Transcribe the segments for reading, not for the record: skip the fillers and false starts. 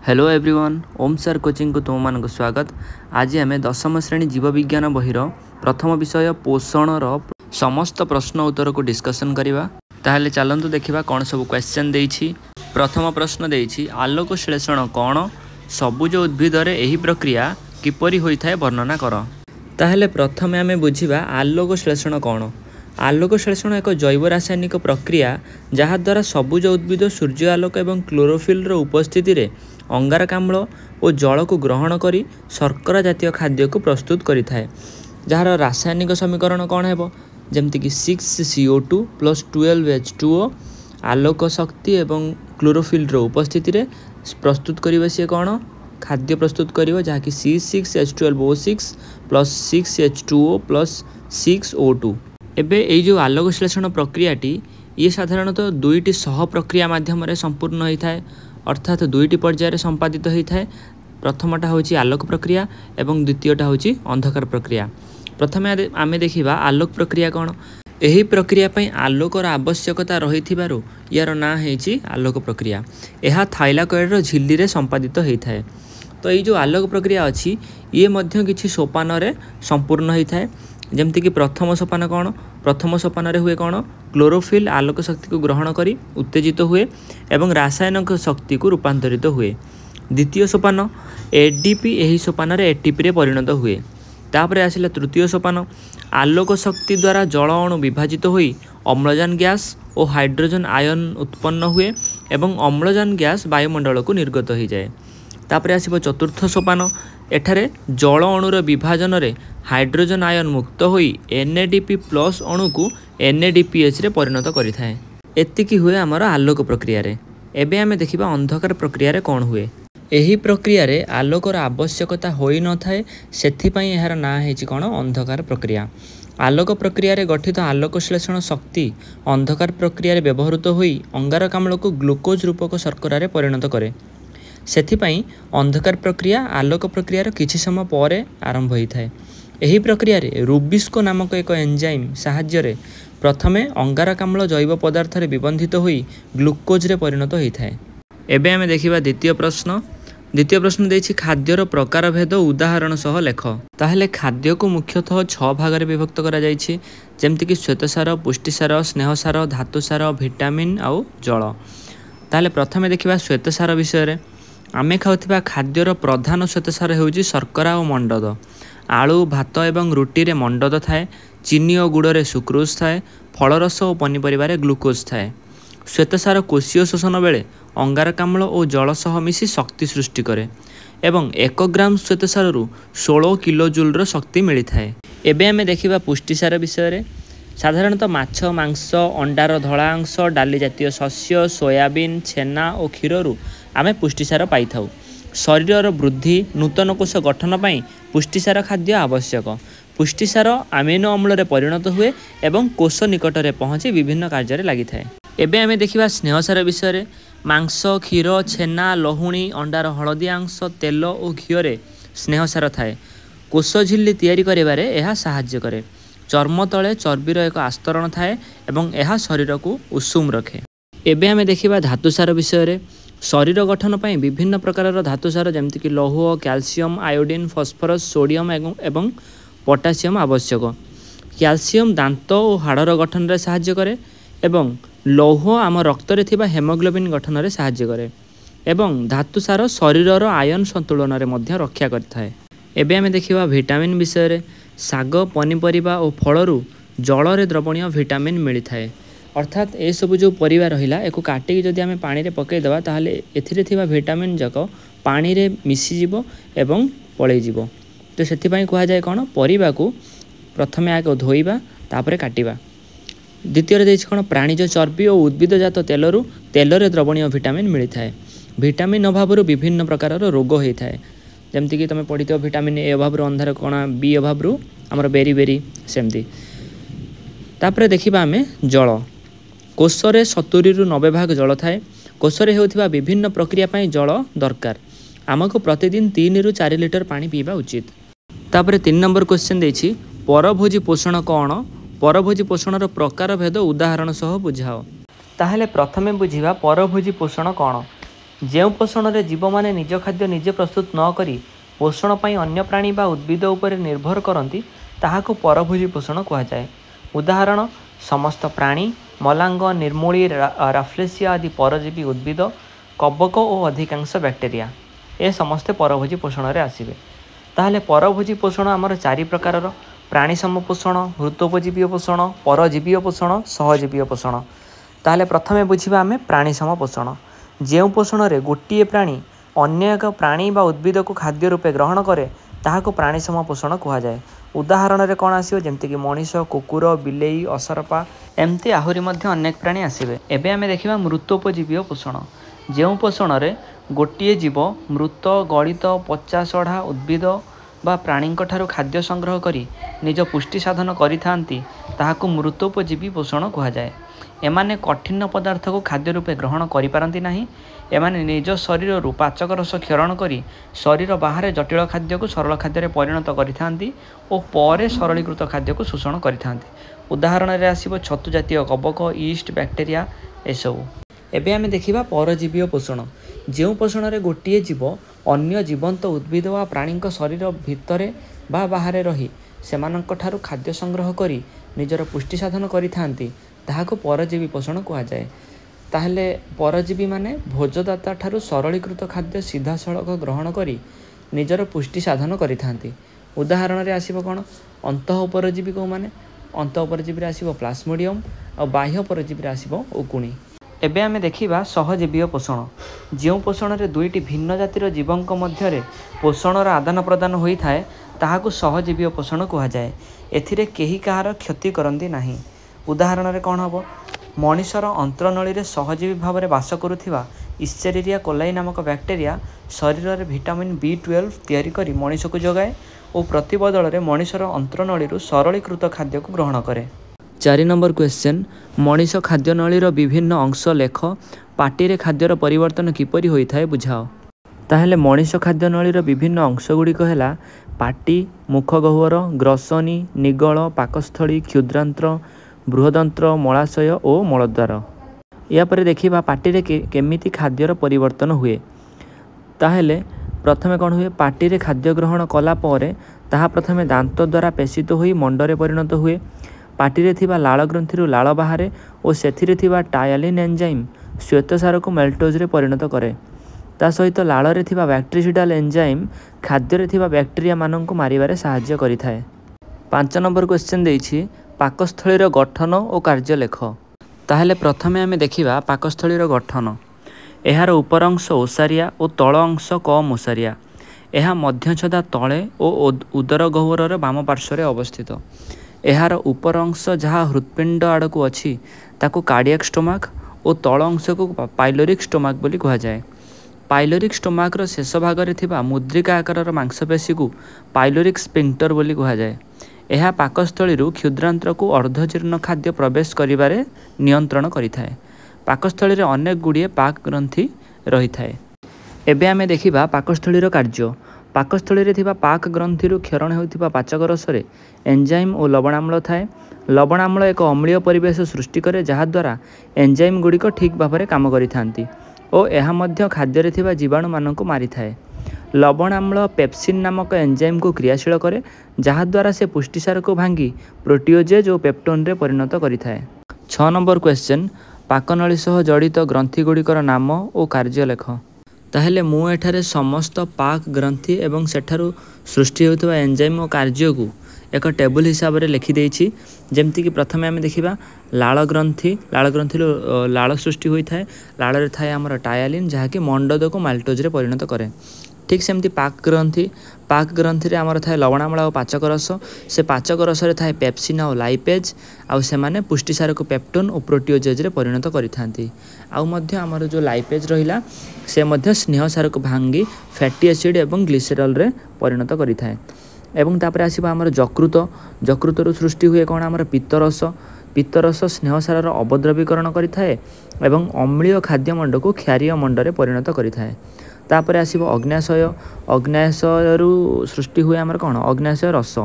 Hello everyone ओम sir coaching को तुम मान स्वागत। आज आम दशम श्रेणी जीवविज्ञान बहिर प्रथम विषय पोषण समस्त प्रश्न उत्तर को डिस्कसन करवा। ताहले चलतु देखा कौन सब क्वेश्चन देइछि। प्रथम प्रश्न देइछि आलोक श्लेषण कौन, सबुज उद्भिद यही प्रक्रिया किपरि होइथाय वर्णना कर। ताहले प्रथमे आमे बुझिबा आलोक श्लेषण कौन। आलोक श्लेषण एक जैव रासायनिक प्रक्रिया जहाँ द्वारा सबुज उद्भिद सूर्य आलोक एवं क्लोरोफिल उपस्थिति रे अंगारकाम्ल और जल को ग्रहण करी शर्करा जातीय खाद्य को प्रस्तुत करिथाय। जार रासायनिक समीकरण कौन है जमती कि 6CO2 + 12H2O आलोक शक्ति एवं क्लोरोफिल उपस्थिति रे प्रस्तुत करिवे सी कौन खाद्य प्रस्तुत करिवो जहाँकि C6H12O6 + 6H2O + 6O2। एबे एई जो आलोक श्लेषण प्रक्रियाटी ये साधारणतः दुईटी सह प्रक्रिया माध्यम संपूर्ण होता है, अर्थात दुईटी पर्यायर संपादित होता है। प्रथमटा होची आलोक प्रक्रिया एवं द्वितीयटा होची अंधकार प्रक्रिया। प्रथमे आमे देखिबा आलोक प्रक्रिया कौन। एही प्रक्रिया पई आलोकर आवश्यकता रहिथिबारु यार ना हेची आलोक प्रक्रिया। एहा थाइलाकॉइड झिल्ली रे संपादित होता है। तो ये जो आलोक प्रक्रिया अच्छी ये मध्य किछि सोपान रे संपूर्ण होता है। जमती कि प्रथम सोपान कौन, प्रथम सोपान हुए कौन क्लोरोफिल आलोक शक्ति को ग्रहण करी उत्तेजित हुए एवं रासायनिक शक्ति को रूपांतरित हुए। द्वितीय सोपान एडीपी यही सोपान एटीपी रे परिणत हुए। तापर आसिला तृतीय सोपान आलोक शक्ति द्वारा जल अणु विभाजित होई अम्लजान गैस और हाइड्रोजन आयन उत्पन्न हुए एवं अम्लजान गैस वायुमंडल को निर्गत हो जाए। तापर आसिबो चतुर्थ सोपान एठारे जल अणुर विभाजन रे हाइड्रोजन आयन मुक्त होई NADP+ अणु को NADPH रे परिणत करिथाय। एतिकी हुए आमर आलोक प्रक्रिया रे। एबे आमे देखिबा अंधकार प्रक्रिया रे कोन हुए। एही प्रक्रिया रे आलोकर आवश्यकता होई न थाए, सेथि पई एहार ना हेछि कोन अंधकार प्रक्रिया। आलोक प्रक्रिया रे गठित आलोक श्लेषण शक्ति अंधकार प्रक्रिया रे व्यवहृत होई अंगारकाम्ल को ग्लूकोज रूपक शर्करा रे परिणत करे। सेथिपाई अंधकार प्रक्रिया आलोक प्रक्रिया किछि समय पर आरंभ होता है। एही प्रक्रिया रे रुबिस्को नामक एक एंजाइम साहाय्य रे प्रथमे अंगारकाम्ल जैव पदार्थ रे विबंधित होई ग्लूकोज रे परिणत होता है। एबे आमे देखिबा द्वितीय प्रश्न। द्वितीय प्रश्न देछि खाद्यर प्रकार भेद उदाहरण सह लेख। ताहले खाद्य को मुख्यतः 6 भाग रे विभक्त करा जायछि, जेमति कि श्वेतसार, पुष्टिसार, स्नेहसार, धातुसार, विटामिन आउ जल। ताहले प्रथमे देखिबा श्वेतसार विषय रे। आमे खाउथिबा खाद्यर प्रधान श्वेतसार हेउची शर्करा और मंडद। आलू, भात एवं रुटी रे मंडद थाए, चीनी और गुड़ रे सुक्रोज थाए, फलरस और पनीपरिबा रे ग्लूकोज थाए। श्वेतसार कोशीय शोषण बेले अंगारकाम्ल और जल सह मिसी शक्ति सृष्टि करे एवं 1 ग्राम श्वेतसार 16 किलोजूल शक्ति मिली थाए। एबे आमे देखिबा पुष्टिसार विषय रे। साधारणतः माछ, मांस, अंडार धला अंश, डाली जातीय शस्य, सोयाबीन, छेना और क्षीर आमे पुष्टिसार पाई थाउ। शरीर वृद्धि, नूतन कोष गठन पाई पुष्टिसार खाद्य आवश्यक। पुष्टिसार अमीनो अम्ल रे परिणत हुए एवं कोष निकट रे पहुँची विभिन्न कार्य लगी थाए। एबे आमे देखिबा स्नेहसार विषय रे। मांस, क्षीर, छेना, लहुणी, अंडार हलदिया अंश, तेल और घी रे स्नेहसार थाए। कोष झिल्ली तैयारी करिबारे एहा सहाय्य करे। चर्म तले चर्बीर एक आस्तरण थाए एवं एहा शरीर को उषुम रखे। एबे आमे देखिबा धातुसार विषय रे। शरीर गठन पाई विभिन्न प्रकार धातुसार जमती कि लौह, कैल्शियम, आयोडीन, फॉस्फोरस, सोडियम एवं पोटासियम आवश्यक। कैल्शियम दांत और हाड़र गठन रे सहाय्य करे एवं लौह आम रक्त रे थिबा हेमोग्लोबिन गठन रे सहाय्य करे एवं धातुसार शरीरर आयन संतुलन रे मध्य रक्षा करथाय। एबे आमे देखिबा विटामिन विषय रे। साग, पनीपरिबा और फलरू जल रे द्रवणीय विटामिन मिली थाए। अर्थात ए सब जो परिवार रहिला एको काटिकी जदि आमे पानी रे पकै देबा ताहले एथिरे थिबा विटामिन जाक पानी रे मिसी जिवो एवं पळै जिवो। तो सेथि पई कहा जाय कोन परिबा को प्रथमे आगे धोइबा तापरे काटिबा। द्वितीय रे देछि कोन प्राणीज चर्बी और उद्भिदजात तेलरू तेल रे द्रवणीय विटामिन मिली थाए। विटामिन अभावरू विभिन्न प्रकार रोग होई थाए, जेमति कि तमे पढितो विटामिन ए अभावरू अंधार कोणा, बी अभावरू हमर बेरी बेरी सेमती। तापरे देखिबा आमे जल। कोषरे 70 ରୁ 90 भाग जल थाए। कोषरे हेउथिबा विभिन्न प्रक्रिया पई जल दरकार। आमको प्रतिदिन 3 ରୁ 4 लिटर पानी पीवा उचित। तापरे 3 नंबर क्वेश्चन देछि परभोजी पोषण कौन, परभोजी पोषणर प्रकार भेद उदाहरण सह बुझाओ। ताहले प्रथमे बुझिबा परभोजी पोषण कौन। ଯେଉଁ ପୋଷଣରେ ଜୀବମାନେ ନିଜ ଖାଦ୍ୟ ନିଜେ ପ୍ରସ୍ତୁତ ନ କରି ପୋଷଣ ପାଇଁ ଅନ୍ୟ ପ୍ରାଣୀ ବା ଉଦ୍ଭିଦ ଉପରେ ନିର୍ଭର କରନ୍ତି ତାହାକୁ ପରଭୋଜୀ ପୋଷଣ କୁହାଯାଏ। ଉଦାହରଣ ସମସ୍ତ ପ୍ରାଣୀ, ମଲାଙ୍ଗ, ନିର୍ମୂଳୀ, ରାଫ୍ଲେସିଆ ଆଦି ପରଜୀବୀ ଉଦ୍ଭିଦ, କବକ ଓ ଅଧିକାଂଶ ବ୍ୟାକ୍ଟେରିଆ ଏ ସମସ୍ତେ ପରଭୋଜୀ ପୋଷଣରେ ଆସିବେ। ତାହେଲେ ପରଭୋଜୀ ପୋଷଣ ଆମର 4 ପ୍ରକାରର: ପ୍ରାଣୀ ସମପୋଷଣ, ମୃତୋପଜୀବୀୟ ପୋଷଣ, ପରଜୀବୀୟ ପୋଷଣ, ସହଜୀବୀୟ ପୋଷଣ। ତାହେଲେ ପ୍ରଥମେ ବୁଝିବା ଆମେ ପ୍ରାଣୀ ସମପୋଷଣ। ଯେଉଁ ପୋଷଣରେ ଗୋଟିଏ ପ୍ରାଣୀ ଅନ୍ୟ ଏକ ପ୍ରାଣୀ ବା ଉଦ୍ଭିଦକୁ ଖାଦ୍ୟ ରୂପେ ଗ୍ରହଣ କରେ ତାହାକୁ ପ୍ରାଣୀ ସମପୋଷଣ କୁହାଯାଏ। ଉଦାହରଣରେ କ'ଣ ଆସିବ? ଯେମିତିକି ମଣିଷ, କୁକୁର, ବିଲେଇ, ଅସରପା ଏମିତି ଆହୁରି ମଧ୍ୟ ଅନେକ ପ୍ରାଣୀ ଆସିବେ। ଏବେ ଆମେ ଦେଖିବା ମୃତୋପଜୀବୀୟ ପୋଷଣ। ଯେଉଁ ପୋଷଣରେ ଗୋଟିଏ ଜୀବ ମୃତ, ଗଳିତ, ପଚା ସଢ଼ା ଉଦ୍ଭିଦ ବା ପ୍ରାଣୀଙ୍କଠାରୁ ଖାଦ୍ୟ ସଂଗ୍ରହ କରି ନିଜ ପୁଷ୍ଟି ସାଧନ କରିଥାନ୍ତି ତାହାକୁ ମୃତୋପଜୀବୀ ପୋଷଣ କୁହାଯାଏ। ଏମାନେ କଠିନ ପଦାର୍ଥକୁ ଖାଦ୍ୟ ରୂପେ ଗ୍ରହଣ କରିପାରନ୍ତି ନାହିଁ। ଏମାନେ ନିଜ ଶରୀରରୁ ପାଚକ ରସ କ୍ଷରଣ କରି ଶରୀର ବାହାରେ ଜଟିଳ ଖାଦ୍ୟକୁ ସରଳ ଖାଦ୍ୟରେ ପରିଣତ କରିଥାନ୍ତି ଓ ପରେ ସରଳୀକୃତ ଖାଦ୍ୟକୁ ଶୋଷଣ କରିଥାନ୍ତି। ଉଦାହରଣରେ ଆସିବ ଛତୁ ଜାତୀୟ କବକ, ଇଷ୍ଟ, ବ୍ୟାକ୍ଟେରିଆ ଏସବୁ। ଏବେ ଆମେ ଦେଖିବା ପରଜୀବୀୟ ପୋଷଣ। ଯେଉଁ ପୋଷଣରେ ଗୋଟିଏ ଜୀବ ଅନ୍ୟ ଜୀବନ୍ତ ଉଦ୍ଭିଦ ବା ପ୍ରାଣୀଙ୍କ ଶରୀର ଭିତରେ ବା ବାହାରେ ରହି ସେମାନଙ୍କଠାରୁ ଖାଦ୍ୟ ସଂଗ୍ରହ କରି ନିଜର ପୁଷ୍ଟି ସାଧନ କରିଥାନ୍ତି ତାହାକୁ ପରଜୀବୀ ପୋଷଣ କୁହାଯାଏ। ତାହେଲେ ପରଜୀବୀମାନେ ଭୋଜଦାତା ଠାରୁ ସରଳୀକୃତ ଖାଦ୍ୟ ସିଧାସଳଖ ଗ୍ରହଣ କରି ନିଜର ପୁଷ୍ଟି ସାଧନ କରିଥାନ୍ତି। ଉଦାହରଣରେ ଆସିବ କ'ଣ? ଅନ୍ତଃ ପରଜୀବୀ କେଉଁମାନେ? ଅନ୍ତଃ ପରଜୀବୀରେ ଆସିବ ପ୍ଲାସ୍ମୋଡ଼ିୟମ୍ ଆଉ ବାହ୍ୟ ପରଜୀବୀରେ ଆସିବ ଉକୁଣି। ଏବେ ଆମେ ଦେଖିବା ସହଜୀବୀୟ ପୋଷଣ। ଯେଉଁ ପୋଷଣରେ ଦୁଇଟି ଭିନ୍ନ ଜାତିର ଜୀବଙ୍କ ମଧ୍ୟରେ ପୋଷଣର ଆଦାନ ପ୍ରଦାନ ହୋଇଥାଏ ତାହାକୁ ସହଜୀବୀୟ ପୋଷଣ କୁହାଯାଏ। ଏଥିରେ କେହି କାହାର କ୍ଷତି କରନ୍ତି ନାହିଁ। ଉଦାହରଣରେ କ'ଣ ହେବ? ମଣିଷର ଅନ୍ତ୍ରନଳୀରେ ସହଜୀବୀ ଭାବରେ ବାସ କରୁଥିବା ଇଶ୍ଚେରିରିଆ କୋଲାଇ ନାମକ ବ୍ୟାକ୍ଟେରିଆ ଶରୀରରେ ଭିଟାମିନ୍ B12 ତିଆରି କରି ମଣିଷକୁ ଯୋଗାଏ ଓ ପ୍ରତିବଦଳରେ ମଣିଷର ଅନ୍ତ୍ରନଳୀରୁ ସରଳୀକୃତ ଖାଦ୍ୟକୁ ଗ୍ରହଣ କରେ। 4 ନମ୍ବର କ୍ୱେଶ୍ଚନ୍, ମଣିଷ ଖାଦ୍ୟନଳୀର ବିଭିନ୍ନ ଅଂଶ ଲେଖ। ପାଟିରେ ଖାଦ୍ୟର ପରିବର୍ତ୍ତନ କିପରି ହୋଇଥାଏ ବୁଝାଅ। ତାହେଲେ ମଣିଷ ଖାଦ୍ୟନଳୀର ବିଭିନ୍ନ ଅଂଶଗୁଡ଼ିକ ହେଲା ପାଟି, ମୁଖଗହ୍ୱର, ଗ୍ରସନୀ, ନିଗଳ, ପାକସ୍ଥଳୀ, କ୍ଷୁଦ୍ରାନ୍ତ୍ର, ବୃହଦନ୍ତ୍ର, ମଳାଶୟ ଓ ମଳଦ୍ୱାର। ଏହାପରେ ଦେଖିବା ପାଟିରେ କେମିତି ଖାଦ୍ୟର ପରିବର୍ତ୍ତନ ହୁଏ। ତାହେଲେ ପ୍ରଥମେ କ'ଣ ହୁଏ? ପାଟିରେ ଖାଦ୍ୟ ଗ୍ରହଣ କଲା ପରେ ତାହା ପ୍ରଥମେ ଦାନ୍ତ ଦ୍ୱାରା ପେଷିତ ହୋଇ ମଣ୍ଡରେ ପରିଣତ ହୁଏ। ପାଟିରେ ଥିବା ଲାଳ ଗ୍ରନ୍ଥିରୁ ଲାଳ ବାହାରେ ଓ ସେଥିରେ ଥିବା ଟାୟାଲିନ୍ ଏନ୍ଜାଇମ୍ ଶ୍ୱେତସାରକୁ ମାଲ୍ଟୋଜରେ ପରିଣତ କରେ। ତା ସହିତ ଲାଳରେ ଥିବା ବ୍ୟାକ୍ଟେରିସିଡାଲ୍ ଏନ୍ଜାଇମ୍ ଖାଦ୍ୟରେ ଥିବା ବ୍ୟାକ୍ଟେରିଆମାନଙ୍କୁ ମାରିବାରେ ସାହାଯ୍ୟ କରିଥାଏ। 5 ନମ୍ବର କ୍ୱେଶ୍ଚନ୍ ଦେଇଛି, ପାକସ୍ଥଳୀର ଗଠନ ଓ କାର୍ଯ୍ୟ ଲେଖ। ତାହେଲେ ପ୍ରଥମେ ଆମେ ଦେଖିବା ପାକସ୍ଥଳୀର ଗଠନ। ଏହାର ଉପର ଅଂଶ ଓସାରିଆ ଓ ତଳ ଅଂଶ କମ୍ ଓସାରିଆ। ଏହା ମଧ୍ୟଚ୍ଛଦା ତଳେ ଓ ଉଦର ଗହ୍ୱରର ବାମ ପାର୍ଶ୍ୱରେ ଅବସ୍ଥିତ। ଏହାର ଉପର ଅଂଶ ଯାହା ହୃତ୍ପିଣ୍ଡ ଆଡ଼କୁ ଅଛି ତାକୁ କାର୍ଡ଼ିଆକ୍ ଷ୍ଟୋମାକ୍ ଓ ତଳ ଅଂଶକୁ ପାଇଲୋରିକ୍ ଷ୍ଟୋମାକ୍ ବୋଲି କୁହାଯାଏ। ପାଇଲୋରିକ୍ ଷ୍ଟୋମାକ୍ର ଶେଷ ଭାଗରେ ଥିବା ମୁଦ୍ରିକା ଆକାରର ମାଂସପେଶୀକୁ ପାଇଲୋରିକ୍ ସ୍ଫିଙ୍କ୍ଟର ବୋଲି କୁହାଯାଏ। ଏହା ପାକସ୍ଥଳୀରୁ କ୍ଷୁଦ୍ରାନ୍ତ୍ରକୁ ଅର୍ଦ୍ଧଜୀର୍ଣ୍ଣ ଖାଦ୍ୟ ପ୍ରବେଶ କରିବାରେ ନିୟନ୍ତ୍ରଣ କରିଥାଏ। ପାକସ୍ଥଳୀରେ ଅନେକ ଗୁଡ଼ିଏ ପାକ ଗ୍ରନ୍ଥି ରହିଥାଏ। ଏବେ ଆମେ ଦେଖିବା ପାକସ୍ଥଳୀର କାର୍ଯ୍ୟ। ପାକସ୍ଥଳୀରେ ଥିବା ପାକ ଗ୍ରନ୍ଥିରୁ କ୍ଷରଣ ହେଉଥିବା ପାଚକ ରସରେ ଏନ୍ଜାଇମ୍ ଓ ଲବଣାମ୍ଳ ଥାଏ। ଲବଣାମ୍ଳ ଏକ ଅମ୍ଳୀୟ ପରିବେଶ ସୃଷ୍ଟି କରେ ଯାହାଦ୍ୱାରା ଏନ୍ଜାଇମ୍ ଗୁଡ଼ିକ ଠିକ୍ ଭାବରେ କାମ କରିଥାନ୍ତି ଓ ଏହା ମଧ୍ୟ ଖାଦ୍ୟରେ ଥିବା ଜୀବାଣୁମାନଙ୍କୁ ମାରିଥାଏ। ଲବଣାମ୍ଳ ପେପ୍ସିନ୍ ନାମକ ଏନ୍ଜାଇମ୍କୁ କ୍ରିୟାଶୀଳ କରେ ଯାହାଦ୍ୱାରା ସେ ପୁଷ୍ଟିସାରକୁ ଭାଙ୍ଗି ପ୍ରୋଟିଓଜେଜ୍ ଓ ପେପ୍ଟୋନ୍ରେ ପରିଣତ କରିଥାଏ। 6 ନମ୍ବର କ୍ୱେଶ୍ଚନ୍, ପାକନଳୀ ସହ ଜଡ଼ିତ ଗ୍ରନ୍ଥିଗୁଡ଼ିକର ନାମ ଓ କାର୍ଯ୍ୟ ଲେଖ। ତାହେଲେ ମୁଁ ଏଠାରେ ସମସ୍ତ ପାକ ଗ୍ରନ୍ଥି ଏବଂ ସେଠାରୁ ସୃଷ୍ଟି ହେଉଥିବା ଏନ୍ଜାଇମ୍ ଓ କାର୍ଯ୍ୟକୁ ଏକ ଟେବୁଲ ହିସାବରେ ଲେଖିଦେଇଛି। ଯେମିତିକି ପ୍ରଥମେ ଆମେ ଦେଖିବା ଲାଳ ଗ୍ରନ୍ଥି। ଲାଳ ଗ୍ରନ୍ଥିରୁ ଲାଳ ସୃଷ୍ଟି ହୋଇଥାଏ। ଲାଳରେ ଥାଏ ଆମର ଟାୟାଲିନ୍ ଯାହାକି ମଣ୍ଡଦକୁ ମାଲ୍ଟୋଜରେ ପରିଣତ କରେ। ଠିକ୍ ସେମିତି ପାକ ଗ୍ରନ୍ଥି। ପାକ ଗ୍ରନ୍ଥିରେ ଆମର ଥାଏ ଲବଣାମ୍ଳ ଓ ପାଚକ ରସ। ସେ ପାଚକ ରସରେ ଥାଏ ପେପ୍ସିନ୍ ଆଉ ଲାଇପେଜ୍ ଆଉ ସେମାନେ ପୁଷ୍ଟିସାରକୁ ପେପ୍ଟୋନ୍ ଓ ପ୍ରୋଟିଓଜେଜ୍ରେ ପରିଣତ କରିଥାନ୍ତି। ଆଉ ମଧ୍ୟ ଆମର ଯେଉଁ ଲାଇପେଜ୍ ରହିଲା ସେ ମଧ୍ୟ ସ୍ନେହସାରକୁ ଭାଙ୍ଗି ଫ୍ୟାଟି ଏସିଡ୍ ଏବଂ ଗ୍ଲିସେରଲ୍ରେ ପରିଣତ କରିଥାଏ। ଏବଂ ତାପରେ ଆସିବ ଆମର ଯକୃତ। ଯକୃତରୁ ସୃଷ୍ଟି ହୁଏ କ'ଣ? ଆମର ପିତ୍ତରସ। ପିତ୍ତରସ ସ୍ନେହସାରର ଅବଦ୍ରବୀକରଣ କରିଥାଏ ଏବଂ ଅମ୍ଳୀୟ ଖାଦ୍ୟମଣ୍ଡକୁ କ୍ଷାରୀୟ ମଣ୍ଡରେ ପରିଣତ କରିଥାଏ। ତାପରେ ଆସିବ ଅଗ୍ନାଶୟ। ଅଗ୍ନାଶୟରୁ ସୃଷ୍ଟି ହୁଏ ଆମର କ'ଣ? ଅଗ୍ନାଶୟ ରସ।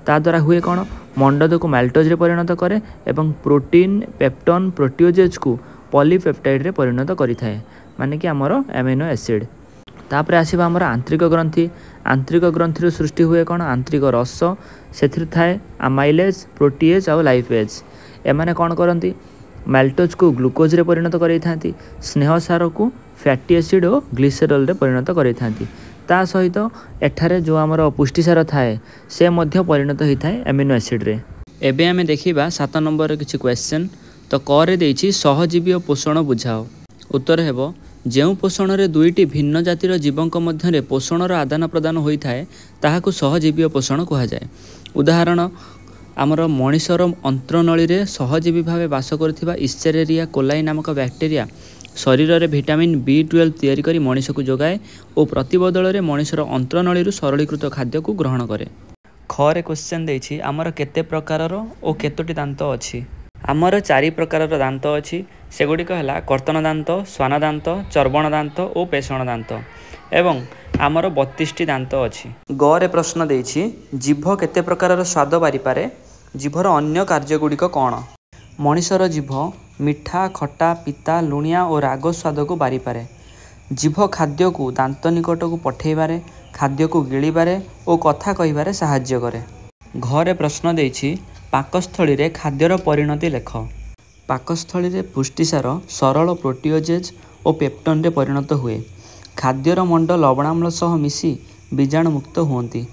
ତା ଦ୍ୱାରା ହୁଏ କ'ଣ? ମଣ୍ଡଦକୁ ମାଲ୍ଟୋଜରେ ପରିଣତ କରେ ଏବଂ ପ୍ରୋଟିନ୍, ପେପ୍ଟୋନ୍, ପ୍ରୋଟିଓଜେଜ୍କୁ ପଲିପେପ୍ଟାଇଡ଼ରେ ପରିଣତ କରିଥାଏ। माने कि आमर एमिनो एसिड। तापर आसीबा आमर आंतरिक ग्रंथि। आंतरिक ग्रंथि सृष्टि हुए कौन आंतरिक रस से थाए अमाइलेज प्रोटीएज और लाइपेज। एमाने कौन करती माल्टोज को ग्लूकोज रे परिणत करते स्नेह सार को फैटी एसिड और ग्लिसेरल रे परिणत करते ता सहित एठारे जो आमर पुष्टिसार थाए से मध्य परिणत होता है एमिनो एसिड रे। एबे आमे देखिबा 7 नंबर किछि क्वेश्चन। तो करे देछि सहजीवी पोषण बुझाओ। उत्तर हेबो जेउ पोषण रे दुईटी भिन्न जातिर जीवंक मध्यरे पोषणर आदान प्रदान होता है ताहाकु सहजीवी पोषण कहा जाए। उदाहरण आमर मनीषर अंत्रनली रे सहजीवी भाव बास करथिबा इस्चेरेरिया कोलाई नामक बैक्टेरिया शरीर रे विटामिन B12 तैयारी करी मनीष को जोगाए और प्रतिबदल रे मनीषर अंत्रनली सरलीकृत खाद्य को ग्रहण करे। खरे क्वेश्चन देछि आमर केते प्रकारर और केतोटी दांत अछि। आमर 4 प्रकारर दांत अछि। सेगुड़िक है कर्तन दांत श्वान दांत चर्बण दांत और पेषण दांत एवं आमर 32टी दांत अछि। गरे प्रश्न देछि जीभ केते प्रकारर स्वाद बारिपारे जीभर अन्य कार्यगुड़िक कौन। मनीषर जीभ मिठा खटा पिता लुणिया और राग स्वाद को बारिपारे। जीभ खाद्य को दांत निकट को पठेबारे खाद्य को गिळिबारे और कथा कहिबारे साहाय्य करे। घरे प्रश्न देछि पाकस्थली रे खाद्यर परिणति लेख। पाकस्थली रे पुष्टिसार सरल प्रोटीओजेज और पेप्टन रे परिणत हुए। खाद्यर मंड लवणाम्ल सह मिसी बीजाणु मुक्त हुअन्ति।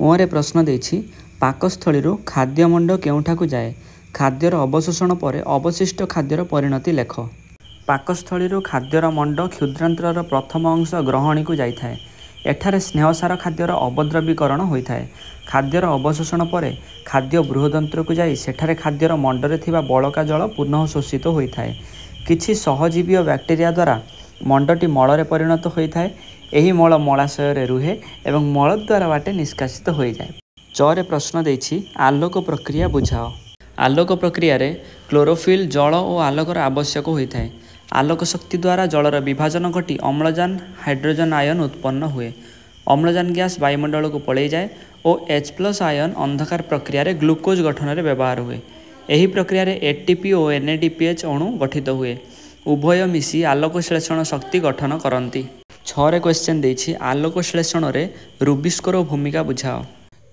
ओरे प्रश्न देछि पाकस्थली खाद्य मंड केउठाकु जाए खाद्यर अवशोषण पर अवशिष्ट खाद्यर परिणति लेख। पाकस्थली खाद्यर मंड क्षुद्रांतर प्रथम अंश ग्रहणी को जाइए। एठारे स्नेहसार खाद्यर अवद्रवीकरण होता है। खाद्यर अवशोषण पर खाद्य बृहदंत्र को जाई सेठारे खाद्यर मंडरे थिबा बलका जल पुनः शोषित होता है। किछि सहजीवी बैक्टेरिया द्वारा मंडटी मलरे परिणत होता है। एही मल मलाशय रे रुहे एवं मल द्वारा बाटे निष्कासित हो जाए। चरे प्रश्न देछि आलोक प्रक्रिया बुझाओ। आलोक प्रक्रिया रे क्लोरोफिल जल और आलोकर आवश्यक होता है। आलोक शक्ति द्वारा जलर विभाजन घटी अम्लजान हाइड्रोजन आयन उत्पन्न हुए। अम्लजान गैस वायुमंडल को पलि जाए और H+ आयन अंधकार प्रक्रिया रे ग्लूकोज गठन रे व्यवहार हुए। एही प्रक्रिया रे ATP और NADPH अणु गठित हुए। उभय मिसी आलोक श्लेषण शक्ति गठन करती। 6 क्वेश्चन देछि आलोक श्लेषण रे रूबिस्कोर भूमिका बुझाओ।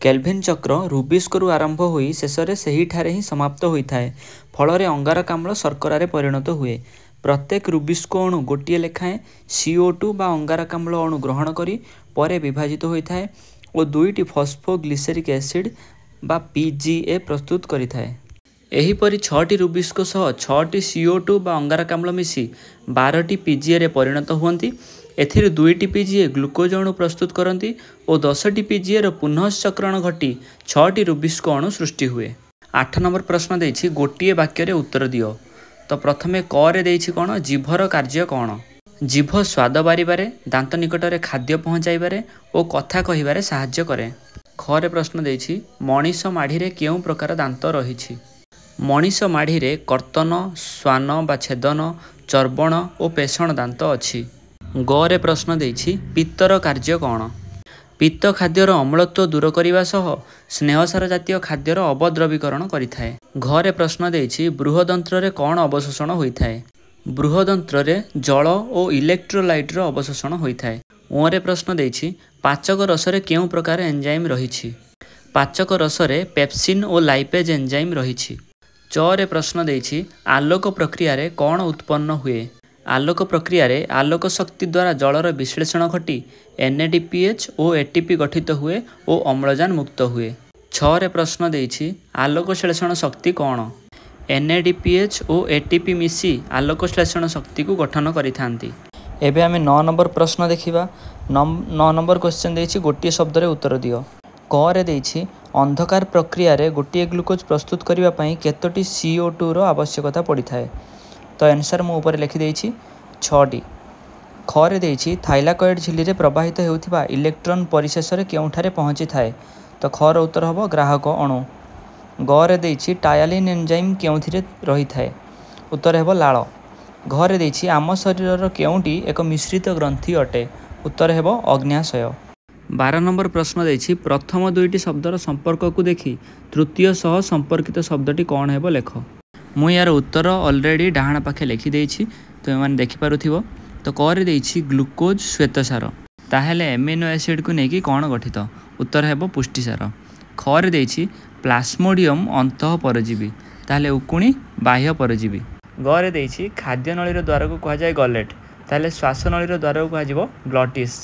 केल्विन चक्र रूबिस्कोरु आरंभ होई शेष रे सही ठारे ही समाप्त होता है। फल रे अंगारकाम्ल शर्करा रे परिणत हुए। प्रत्येक रूबिस्को अणु गोटे लेखाएं CO2 बा अंगारकाम्ल अणु ग्रहण करी परे विभाजित होता है और 2टी फॉस्फोग्लिसरिक एसिड बा PGA प्रस्तुत करिथाए। एहीपरि 6टी रूबिस्को सह 6टी CO2 बा अंगारकाम्ल मिसी 12टी PGA रे परिणत हुअन्ति। एथिरे 2टी PGA ग्लूकोज अणु प्रस्तुत करती और 10टी PGA रो पुनश्चक्रण घटी 6टी रूबिस्को अणु सृष्टि हुए। 8 नंबर प्रश्न देछि गोटिए वाक्य रे उत्तर दियो। तो प्रथमे क रे देछि कोन जीभर कार्य कोन। जीभ स्वाद बारिबारे दांत निकट रे खाद्य पहुँचाइबारे और कथा कहिबारे साहाय्य करे। ख रे प्रश्न देछि मनीष माढ़ी रे केउ प्रकार दांत रहिछि। मनीष माढ़ी रे कर्तन श्वान बा छेदन चर्बण और पेषण दांत अछि। ग रे प्रश्न देछि पित्तर कार्य कोन। पित्त खाद्यर अम्लत्व दूर करने सह स्नेहसार जातीय खाद्यर अवद्रवीकरण करिथाए। घ रे प्रश्न देछि बृहदंत्र रे कौन अवशोषण होता है। बृहदंत्र रे जल और इलेक्ट्रोलाइट रो अवशोषण होता है। ओ रे प्रश्न देछि पाचक रस रे केउ प्रकार एंजाइम रहिछि। पाचक रस रे पेप्सिन और लाइपेज एंजाइम रहिछि। च रे प्रश्न देछि आलोक प्रक्रिया रे कौन उत्पन्न हुए। आलोक प्रक्रिया रे आलोक शक्ति द्वारा जलर विश्लेषण घटी NADPH और ATP गठित हुए और अम्लजान मुक्त हुए। 6 रे प्रश्न देछि आलोक श्लेषण शक्ति कौन। NADPH और ATP मिसी आलोक श्लेषण शक्ति को गठन करिथांती। एबे आमे 9 नंबर प्रश्न देखिबा। 9 नंबर क्वेश्चन देछि गोटिए शब्द रे उत्तर दियो। क रे देछि अंधकार प्रक्रिया रे गोटिए ग्लूकोज प्रस्तुत करिबा पई केतोटी CO2 रो आवश्यकता पड़िथाए। तो आंसर मु ऊपर लिखि देछि 6टी। ख रे देछि थाइलाकॉइड झिल्ली रे प्रवाहित हेउथिबा इलेक्ट्रॉन परिशेष रे केउठारे पहुँची थाए। तो ख रो उत्तर हबो ग्राहक अणु। ग रे देछि टायालिन एंजाइम केउथिरे रही थाए। उत्तर हेबो लाळ। घ रे देछि आम शरीरर केउटी एक मिश्रित ग्रंथि अटे। उत्तर हेबो अग्न्याशय। 12 नंबर प्रश्न देछि प्रथम 2टी शब्दर संपर्क को देखि तृतीय सह संपर्कित शब्दटी कौन हेबो लेख। मु यार उत्तर ऑलरेडी डाहाण पाखे लिखि देछि तो एमान देखि पारुथिबो। तो क देछि ग्लूकोज श्वेतसार ताहेले एमिनो एसिड को लेकिन कौन गठित उत्तर है पुष्टिसार। ख देछि प्लास्मोडियम अंतः परजीवी ताहेले उकुणी बाह्य परजीवी। ग देछि खाद्य नळीर द्वार को कह जाय गलेट ताहेले श्वास नळीर द्वार को कह ग्लॉटिस।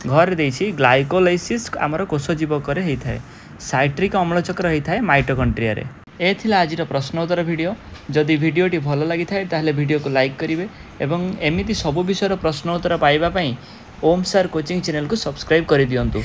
घर देछि ग्लाइकोलाइसिस आमर कोष जीवक होता है। साइट्रिक अम्लचक्र होता है माइटोकॉन्ड्रिया रे। ए थिला आजिर प्रश्नोत्तर वीडियो। जदि वीडियोटी भल लगी थाए ताहले वीडियो को लाइक करेंगे एवं एमिति सबु विषय प्रश्नोत्तर पाइबा पई ओम सार कोचिंग चैनल को सब्सक्राइब कर दियंतु।